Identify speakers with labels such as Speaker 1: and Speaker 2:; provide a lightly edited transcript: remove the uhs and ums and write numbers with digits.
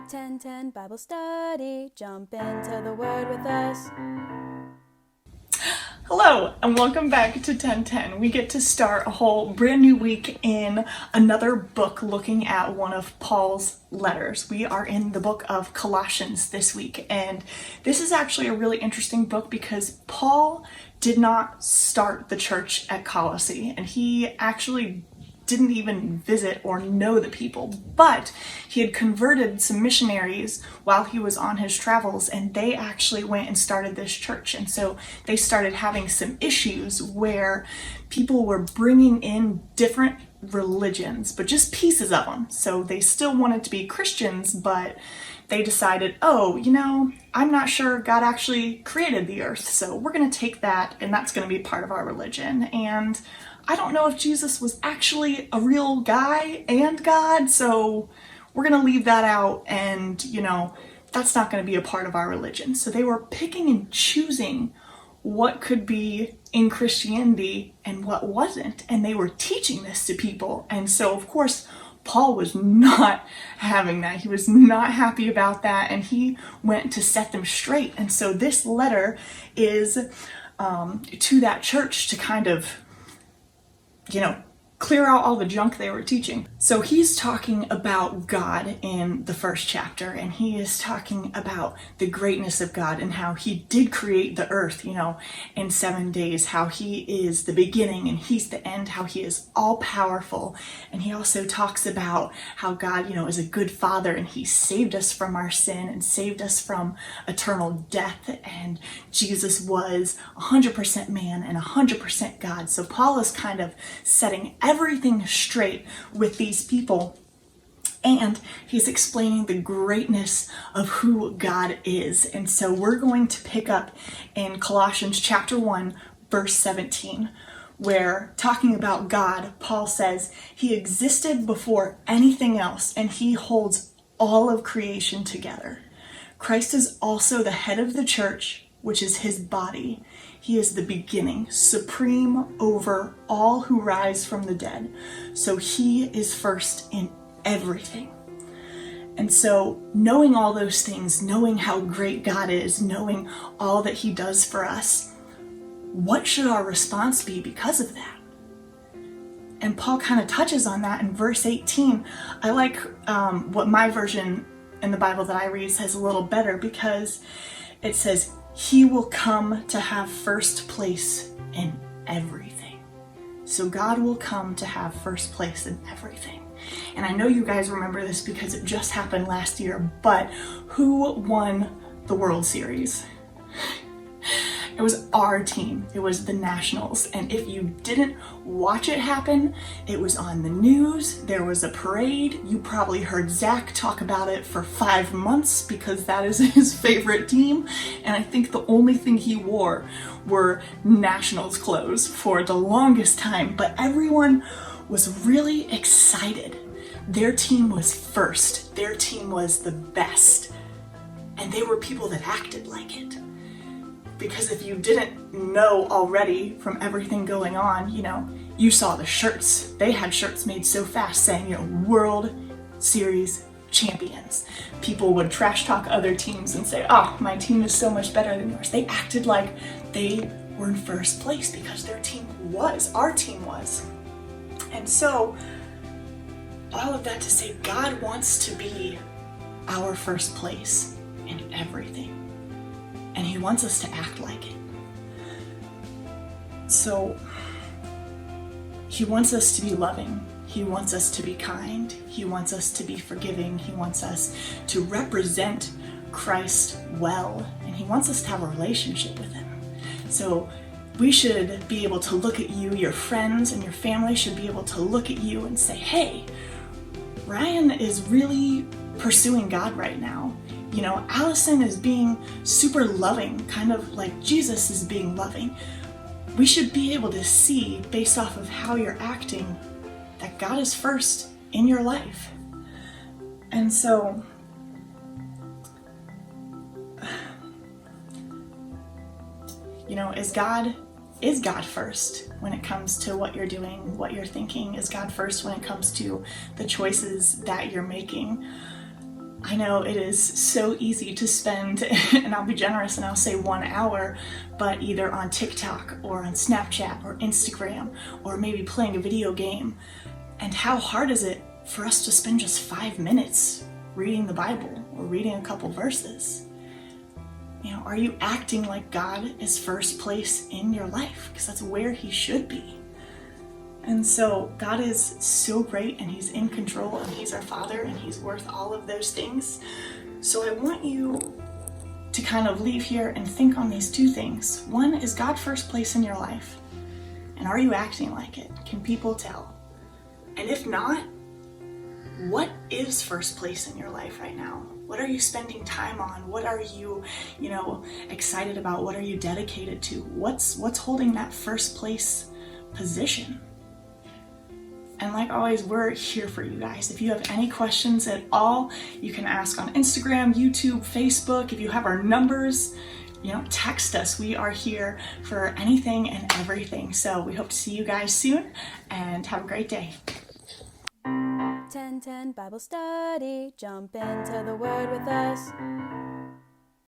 Speaker 1: 10:10 Bible study. Jump into the Word with us.
Speaker 2: Hello, and welcome back to 10:10. We get to start a whole brand new week in another book looking at one of Paul's letters. We are in the book of Colossians this week, and this is actually a really interesting book because Paul did not start the church at Colossae, and he actually didn't even visit or know the people, but he had converted some missionaries while he was on his travels, and they actually went and started this church. And so they started having some issues where people were bringing in different religions, but just pieces of them. So they still wanted to be Christians, but they decided, I'm not sure God actually created the earth, so we're going to take that, and that's going to be part of our religion. And I don't know if Jesus was actually a real guy and God, so we're going to leave that out, and, that's not going to be a part of our religion. So they were picking and choosing what could be in Christianity and what wasn't, and they were teaching this to people. And so, of course, Paul was not having that. He was not happy about that, and he went to set them straight. And so this letter is to that church to kind of clear out all the junk they were teaching. So he's talking about God in the first chapter, and he is talking about the greatness of God and how he did create the earth, in 7 days, how he is the beginning and he's the end, how he is all powerful. And he also talks about how God, is a good father, and he saved us from our sin and saved us from eternal death. And Jesus was 100% man and 100% God. So Paul is kind of setting everything straight with these people, and he's explaining the greatness of who God is. And so we're going to pick up in Colossians chapter 1 verse 17, where, talking about God, Paul says he existed before anything else, and he holds all of creation together. Christ is also the head of the church, which is his body. He is the beginning, supreme over all who rise from the dead. So he is first in everything. And so, knowing all those things, knowing how great God is, knowing all that he does for us, what should our response be because of that? And Paul kind of touches on that in verse 18. I like what my version in the Bible that I read says a little better, because it says, he will come to have first place in everything. So God will come to have first place in everything. And I know you guys remember this because it just happened last year, but who won the World Series? It was our team. It was the Nationals. And if you didn't watch it happen, it was on the news. There was a parade. You probably heard Zach talk about it for 5 months because that is his favorite team. And I think the only thing he wore were Nationals clothes for the longest time. But everyone was really excited. Their team was first. Their team was the best. And they were people that acted like it. Because if you didn't know already from everything going on, you saw the shirts. They had shirts made so fast saying, World Series champions. People would trash talk other teams and say, my team is so much better than yours. They acted like they were in first place because their team was, our team was. And so, all of that to say, God wants to be our first place in everything. And he wants us to act like it. So he wants us to be loving. He wants us to be kind. He wants us to be forgiving. He wants us to represent Christ well. And he wants us to have a relationship with him. So we should be able to look at you, your friends and your family should be able to look at you and say, hey, Ryan is really pursuing God right now. Allison is being super loving, kind of like Jesus is being loving. We should be able to see, based off of how you're acting, that God is first in your life. And so, is God first when it comes to what you're doing, what you're thinking? Is God first when it comes to the choices that you're making? I know it is so easy to spend, and I'll be generous and I'll say 1 hour, but either on TikTok or on Snapchat or Instagram, or maybe playing a video game. And how hard is it for us to spend just 5 minutes reading the Bible or reading a couple verses? Are you acting like God is first place in your life? Because that's where he should be. And so God is so great, and he's in control, and he's our Father, and he's worth all of those things. So I want you to kind of leave here and think on these 2 things. One, is God first place in your life? And are you acting like it? Can people tell? And if not, what is first place in your life right now? What are you spending time on? What are you, excited about? What are you dedicated to? What's holding that first place position? And like always, we're here for you guys. If you have any questions at all, you can ask on Instagram, YouTube, Facebook. If you have our numbers, text us. We are here for anything and everything. So we hope to see you guys soon, and have a great day.
Speaker 1: 1010 Bible Study. Jump into the Word with us.